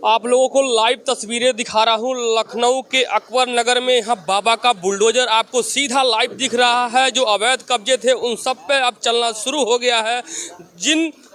आप लोगों को लाइव तस्वीरें दिखा रहा हूँ लखनऊ के अकबर नगर में। यहाँ बाबा का बुलडोजर आपको सीधा लाइव दिख रहा है। जो अवैध कब्जे थे उन सब पे अब चलना शुरू हो गया है।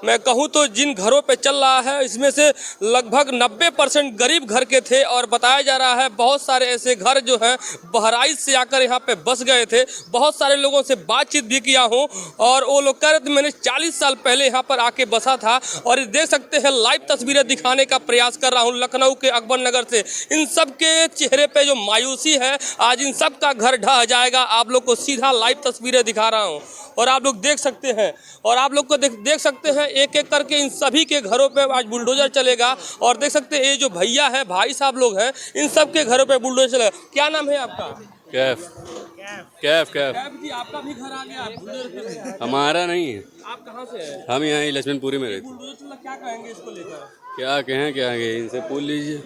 मैं कहूँ तो जिन घरों पे चल रहा है इसमें से लगभग 90% गरीब घर के थे और बताया जा रहा है बहुत सारे ऐसे घर जो हैं बहराइच से आकर यहाँ पे बस गए थे। बहुत सारे लोगों से बातचीत भी किया हूँ और वो लोग कह रहे थे मैंने 40 साल पहले यहाँ पर आके बसा था। और देख सकते हैं लाइव तस्वीरें दिखाने का प्रयास कर रहा हूँ लखनऊ के अकबर नगर से। इन सब के चेहरे पे जो मायूसी है, आज इन सब का घर ढह जाएगा। आप लोग को सीधा लाइव तस्वीरें दिखा रहा हूँ और आप लोग देख सकते हैं और आप लोग को देख सकते हैं एक एक करके इन सभी के घरों पे आज बुलडोजर चलेगा। और देख सकते हैं ये जो भैया है, भाई साहब लोग हैं, इन सब के घरों पे बुलडोजर चलेगा। क्या नाम है आपका? कैफ कैफ कैफ जी, आपका भी घर आ गया बुलडोजर? हमारा नहीं है। आप कहाँ से हैं? हम यहाँ लक्ष्मणपुरी में रहते। बुलडोजर चला, क्या कहेंगे इसको लेकर? क्या कहें इनसे पूछ लीजिए।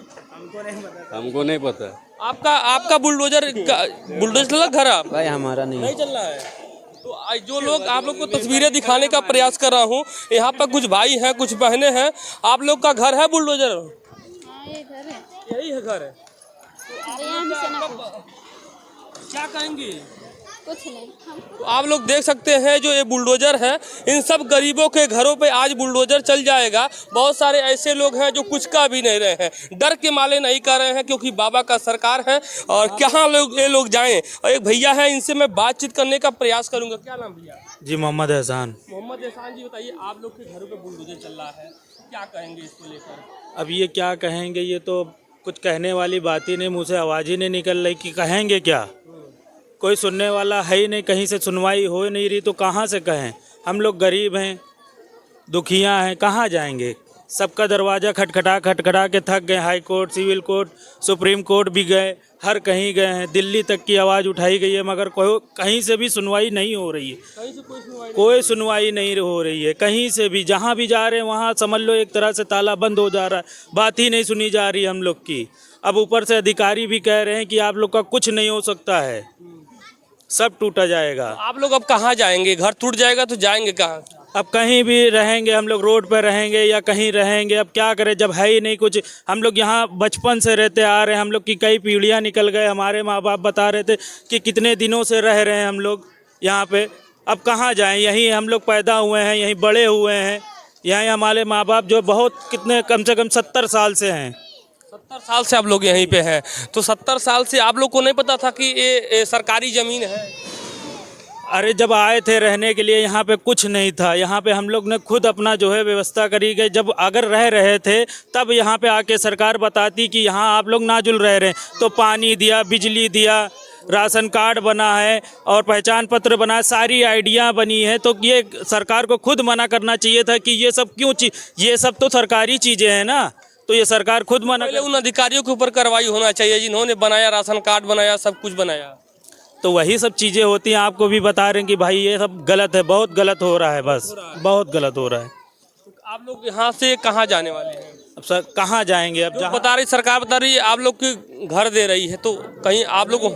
हमको नहीं पता। आपका बुलडोजर चला घर? आप भाई हमारा नहीं चल रहा है। तो जो लोग आप लोग को तस्वीरें दिखाने का प्रयास कर रहा हूँ, यहाँ पर कुछ भाई हैं, कुछ बहनें हैं। आप लोग का घर है बुलडोजर? ये घर है। यही है घर? तो क्या कहेंगे? कुछ नहीं। तो आप लोग देख सकते हैं जो ये बुलडोजर है, इन सब गरीबों के घरों पे आज बुलडोजर चल जाएगा। बहुत सारे ऐसे लोग हैं जो कुछ का भी नहीं रहे हैं, डर के मारे नहीं कर रहे हैं क्योंकि बाबा का सरकार है और कहाँ ये लोग जाएं। और एक भैया है, इनसे मैं बातचीत करने का प्रयास करूंगा। क्या नाम भैया? जी मोहम्मद एहसान। मोहम्मद एहसान जी, बताइए आप लोग के घरों पे बुलडोजर चल रहा है, क्या कहेंगे इसको लेकर? अब ये क्या कहेंगे, ये तो कुछ कहने वाली बात ही नहीं, मुँह से आवाज़ ही नहीं निकल रही कि कहेंगे क्या। कोई सुनने वाला है ही नहीं, कहीं से सुनवाई हो नहीं रही तो कहाँ से कहें। हम लोग गरीब हैं, दुखिया हैं, कहाँ जाएंगे। सबका दरवाज़ा खटखटा के थक गए। High court, civil court, supreme court भी गए, हर कहीं गए हैं। दिल्ली तक की आवाज़ उठाई गई है मगर कहीं से भी सुनवाई नहीं हो रही है। कहीं से कोई सुनवाई नहीं हो रही है कहीं से भी। जहाँ भी जा रहे हैं वहाँ समझ लो एक तरह से ताला बंद हो जा रहा है, बात ही नहीं सुनी जा रही हम लोग की। अब ऊपर से अधिकारी भी कह रहे हैं कि आप लोग का कुछ नहीं हो सकता है, सब टूटा जाएगा। आप लोग अब कहाँ जाएंगे? घर टूट जाएगा तो जाएंगे कहाँ? अब कहीं भी रहेंगे हम लोग, रोड पर रहेंगे या कहीं रहेंगे। अब क्या करें जब है ही नहीं कुछ। हम लोग यहाँ बचपन से रहते आ रहे हैं, हम लोग की कई पीढ़ियाँ निकल गए। हमारे माँ बाप बता रहे थे कि कितने दिनों से रह रहे हैं हम लोग यहाँ पे। अब कहाँ जाएं, यहीं हम लोग पैदा हुए हैं, यहीं बड़े हुए हैं। यहीं हमारे माँ बाप जो बहुत कितने कम से कम 70 साल से हैं। 70 साल से आप लोग यहीं पे हैं, तो 70 साल से आप लोग को नहीं पता था कि ये सरकारी ज़मीन है? अरे जब आए थे रहने के लिए यहाँ पे कुछ नहीं था। यहाँ पे हम लोग ने खुद अपना जो है व्यवस्था करी गई। जब अगर रह रहे थे तब यहाँ पे आके सरकार बताती कि यहाँ आप लोग नाजुल रह रहे हैं, तो पानी दिया, बिजली दिया, राशन कार्ड बना है और पहचान पत्र बना है, सारी आइडिया बनी है। तो ये सरकार को खुद मना करना चाहिए था कि ये सब क्यों ये सब तो सरकारी चीज़ें हैं ना, तो ये सरकार खुद मना। पहले उन अधिकारियों के ऊपर कार्रवाई होना चाहिए जिन्होंने बनाया, राशन कार्ड बनाया, सब कुछ बनाया। तो वही सब चीज़ें होती हैं। आपको भी बता रहे हैं कि भाई ये सब गलत है, बहुत गलत हो रहा है, बस बहुत गलत हो रहा है। तो आप लोग यहाँ से कहाँ जाने वाले हैं? अब सर कहाँ जाएंगे? अब बता रही सरकार बता रही है आप लोग के घर दे रही है, तो कहीं आप लोग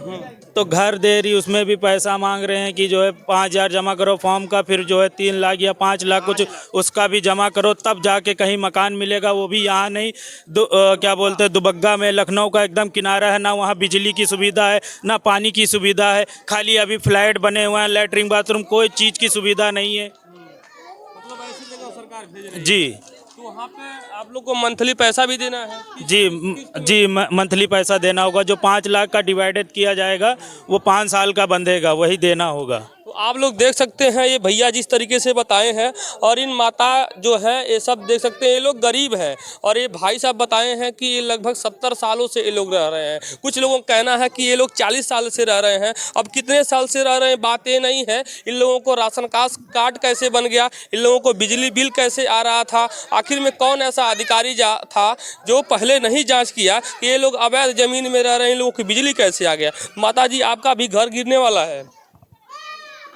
तो घर दे रही, उसमें भी पैसा मांग रहे हैं कि जो है 5,000 जमा करो फॉर्म का, फिर जो है 3 लाख या 5 लाख कुछ उसका भी जमा करो, तब जाके कहीं मकान मिलेगा। वो भी यहाँ नहीं, क्या बोलते हैं, दुबग्गा में, लखनऊ का एकदम किनारा है, ना वहाँ बिजली की सुविधा है, ना पानी की सुविधा है। खाली अभी फ्लैट बने हुए हैं, लैट्रिन बाथरूम, कोई चीज़ की सुविधा नहीं है। मतलब ऐसी जगह सरकार भेज रही है। जी, तो वहाँ पे आप लोग को मंथली पैसा भी देना है? जी मंथली पैसा देना होगा। जो 5 लाख का डिवाइडेड किया जाएगा वो 5 साल का बंधेगा, वही देना होगा। तो आप लोग देख सकते हैं ये भैया जिस तरीके से बताए हैं, और इन माता जो है ये सब देख सकते हैं, ये लोग गरीब हैं। और ये भाई साहब बताए हैं कि ये लगभग 70 सालों से ये लोग रह रहे हैं। कुछ लोगों का कहना है कि ये लोग 40 साल से रह रहे हैं। अब कितने साल से रह रहे हैं बात ये नहीं है, इन लोगों को राशन कार्ड कैसे बन गया, इन लोगों को बिजली बिल कैसे आ रहा था, आखिर में कौन ऐसा अधिकारी था जो पहले नहीं जाँच किया कि ये लोग अवैध ज़मीन में रह रहे हैं, इन लोगों की बिजली कैसे आ गया। माता जी, आपका भी घर गिरने वाला है?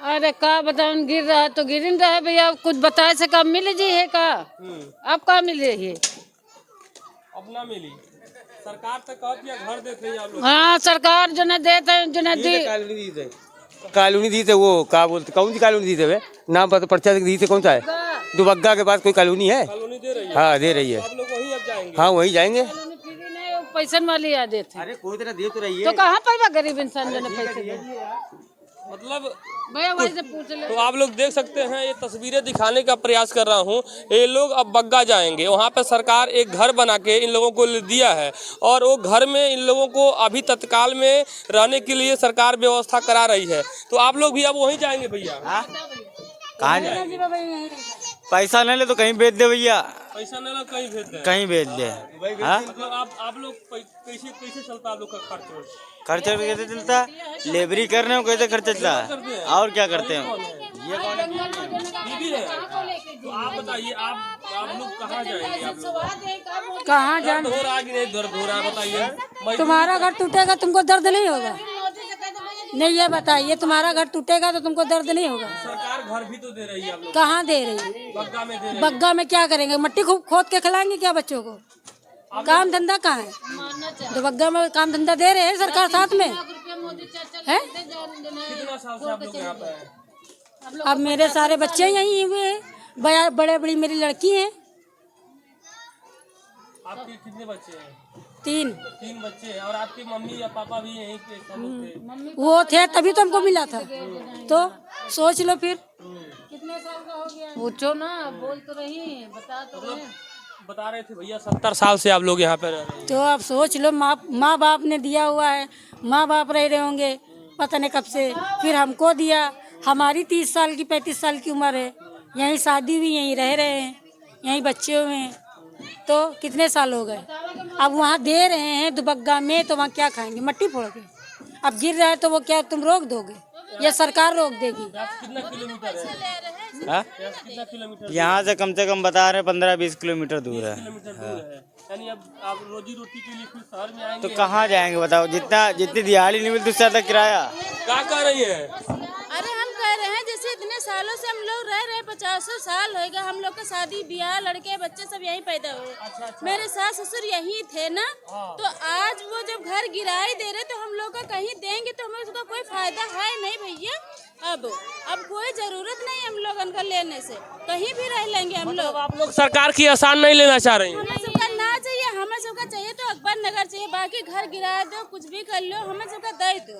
अरे का बताऊं, गिर रहा है तो गिर रहा है भैया। कुछ बताए से कब मिल जी है का? अब का मिल रही है? अब ना मिली। सरकार से कह दिया घर देते हैं आप लोग? हाँ, सरकार जो न देते हैं, जो न दी कॉलोनी दी थे, वो क्या बोलते, कौन सी कॉलोनी दी थे? नाम पता पर्चा दी थे, कौन सा है? दुबग्गा के पास कोई कॉलोनी है? कॉलोनी दे रही है? हाँ दे रही है। आप लोग वहीं अब जाएंगे? जाएंगे? हाँ वही जाएंगे। पैसा वाली याद थे अरे कोई तरह दे तो रही तो कहाँ पाएगा गरीब इंसान जो पैसे दे मतलब भैया वही से पूछ ले। तो आप लोग देख सकते हैं, ये तस्वीरें दिखाने का प्रयास कर रहा हूँ। ये लोग अब बग्गा जाएंगे, वहाँ पे सरकार एक घर बना के इन लोगों को दिया है और वो घर में इन लोगों को अभी तत्काल में रहने के लिए सरकार व्यवस्था करा रही है। तो आप लोग भी अब वहीं जाएंगे भैया? कहाँ जाए? पैसा नहीं ले तो कहीं बेच दे भैया, पैसा नहीं कहीं भेज दें, कहीं बेच दे। हाँ? मतलब आप लोग कैसे कैसे चलता आप लोग का खर्च? खर्चा कैसे चलता? लेबरी करने को कैसे खर्चा चलता है और क्या करते हैं? ये कौन है? बीबी है। तो आप बताइए, आप लोग कहाँ जाएंगे? आप लोग कहाँ जान दर्द हो रहा है कि नहीं दर्द हो रहा है बताइए। तुम्हारा घर टूटेगा तुमको दर्द नहीं होगा? नहीं ये बताइए, तुम्हारा घर टूटेगा तो तुमको दर्द नहीं होगा? सरकार घर भी तो दे रही है आप लोग, कहाँ दे रही है? बग्गा में दे रही है। बग्गा में क्या करेंगे? मट्टी खोद के खिलाएंगे क्या बच्चों को? काम धंधा कहाँ है? तो बग्गा में काम धंधा दे रहे हैं सरकार साथ में है। कितना साल से आप लोग यहाँ पे हैं? अब मेरे सारे बच्चे यहीं हुए हैं, बड़े बड़ी मेरी लड़की है। आपके कितने बच्चे हैं? 3 बच्चे हैं। और आपकी मम्मी या पापा भी यहीं के सब लोग थे? वो थे तभी तो हमको मिला था। तो सोच लो फिर कितने साल का हो गया। पूछो ना, बोल तो रही बता तो रहे। बता रहे थे भैया 70 साल से आप लोग यहाँ पे रह रहे हैं। तो अब सोच लो, माँ बाप ने दिया हुआ है, माँ बाप रह रहे होंगे पता नहीं कब से, फिर हमको दिया। हमारी 30 साल की 35 साल की उम्र है, यहीं शादी हुई, यहीं रह रहे हैं, यहीं बच्चे हुए हैं। तो कितने साल हो गए? अब वहाँ दे रहे हैं दुबग्गा में, तो वहाँ क्या खाएंगे? मट्टी फोड़ के। अब गिर रहा है तो वो क्या तुम रोक दोगे या सरकार रोक देगी? कितना किलोमीटर है? हाँ? कितना किलोमीटर? यहाँ से कम बता रहे 15-20 किलोमीटर दूर है। किलोमीटर दूर है। यानी अब आप रोजी रोटी के लिए फिर शहर में आएंगे तो कहाँ जाएंगे बताओ? जितनी दिहाड़ी नहीं मिलती उससे ज्यादा किराया। क्या कर रही है? अरे हम कह रहे हैं जैसे इतने सालों से हम लोग रह रहे, 50 साल हो गए हम लोग का शादी ब्याह, लड़के बच्चे सब यहीं पैदा हुए। अच्छा। मेरे सास ससुर यहीं थे ना। तो आज वो जब घर गिराई दे रहे तो हम लोग का कहीं देंगे तो हमें उसका कोई फायदा है नहीं भैया। अब कोई जरूरत नहीं हम लोगन का लेने से, कहीं भी रह लेंगे हम लोग। आप लोग सरकार की आसान नहीं लेना चाह रही हैं? हमें सबका ना चाहिए, हमें सबका चाहिए तो अकबर नगर चाहिए, बाकी घर गिरा दो कुछ भी कर लो, हमें सबका दे दो।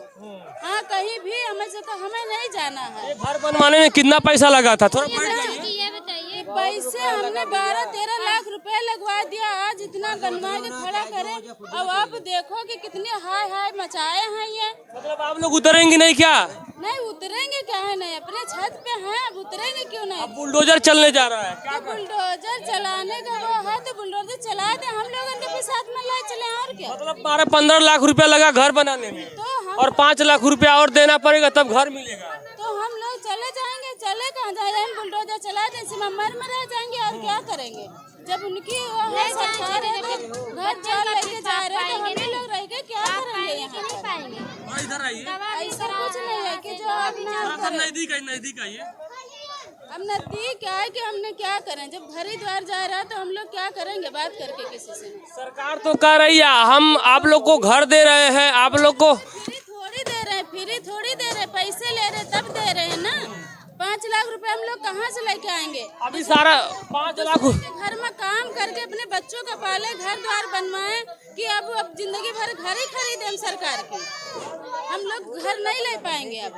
हाँ कहीं भी हमें सबका, हमें नहीं जाना है। घर बनवाने में कितना पैसा लगा था? थोड़ा पैसे हमने 12-13 लाख रुपए लगवा दिया, आज इतना बनवा के खड़ा करे। अब आप देखो कि कितने हाय हाय मचाए हैं ये। मतलब आप लोग उतरेंगे नहीं क्या? नहीं उतरेंगे क्या है, नहीं अपने छत पे हैं, अब उतरेंगे क्यों नहीं? अब बुलडोजर चलने जा रहा है। तो बुलडोजर चलाने का वो है तो बुलडोजर चला दे, हम लोग उनके भी साथ में ले चले और क्या। मतलब 12-15 लाख रुपया लगा घर बनाने में, तो हम और 5 लाख रुपया और देना पड़ेगा तब घर मिलेगा। तो हम लोग चले जाएंगे, चले कहाँ जाएंगे? हम बुलडोजर चला दें, सिमर में रह जाएंगे और क्या करेंगे? जब उनकी सरकार है तो घर चल लेके जा रहे हैं तो हम ही लोग रह गए, क्या करेंगे यहाँ? इधर आइए। ऐसा कुछ नहीं है कि जो अपना नजदीक आइए। अब नजदीक क्या है कि हमने क्या करें? जब घर ही द्वार जा रहा है तो हम लोग क्या करेंगे बात करके किसी से? सरकार तो कह रही है हम आप लोग को घर दे रहे हैं, आप लोग को फ्री थोड़ी दे रहे हैं, फ्री थोड़ी दे रहे हैं, पैसे ले रहे तब दे रहे हैं ना। 5 लाख रुपए हम लोग कहाँ से लेके आएंगे? अभी सारा 5 लाख घर में काम करके अपने बच्चों का पाले, घर द्वार बनवाए कि अब जिंदगी भर घर ही खरीदे हम सरकार की। हम लोग घर नहीं ले पाएंगे अब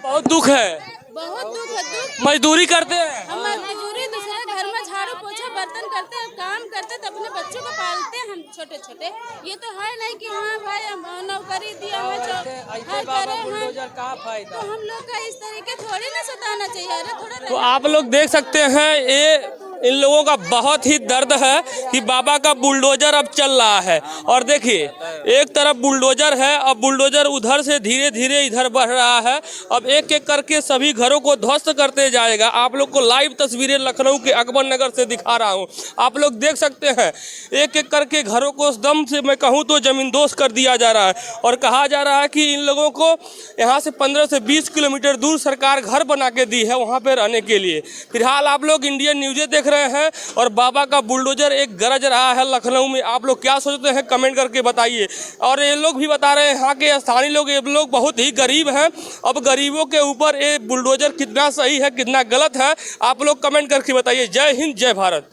बहुत दुख है, बहुत दुख है। दुख मजदूरी करते हैं हम, मजदूरी दूसरे घर में झाड़ू पोछा बर्तन करते हैं, काम करते तो अपने बच्चों को पालते हैं हम छोटे छोटे। ये तो है नहीं कि हाँ भाई हम नौकरी दिया हमें तो हम लोग का इस तरीके थोड़ी ना सताना चाहिए। अरे थोड़ा तो आप लोग देख सकते हैं, ये इन लोगों का बहुत ही दर्द है कि बाबा का बुलडोजर अब चल रहा है। और देखिए एक तरफ बुलडोजर है, अब बुलडोजर उधर से धीरे धीरे इधर बढ़ रहा है। अब एक एक करके सभी घरों को ध्वस्त करते जाएगा। आप लोग को लाइव तस्वीरें लखनऊ के अकबर नगर से दिखा रहा हूं। आप लोग देख सकते हैं एक एक करके घरों को एकदम से मैं कहूं तो जमींदोज कर दिया जा रहा है। और कहा जा रहा है कि इन लोगों को यहाँ से 15 से 20 किलोमीटर दूर सरकार घर बना के दी है वहाँ पे रहने के लिए। फिलहाल आप लोग इंडियन न्यूज़ें देख रहे हैं और बाबा का बुलडोजर एक गरज रहा है लखनऊ में। आप लोग क्या सोचते हैं कमेंट करके बताइए। और ये लोग भी बता रहे हैं यहाँ के स्थानीय लोग, ये लोग बहुत ही गरीब हैं। अब गरीबों के ऊपर ये बुलडोजर कितना सही है कितना गलत है, आप लोग कमेंट करके बताइए। जय हिंद, जय भारत।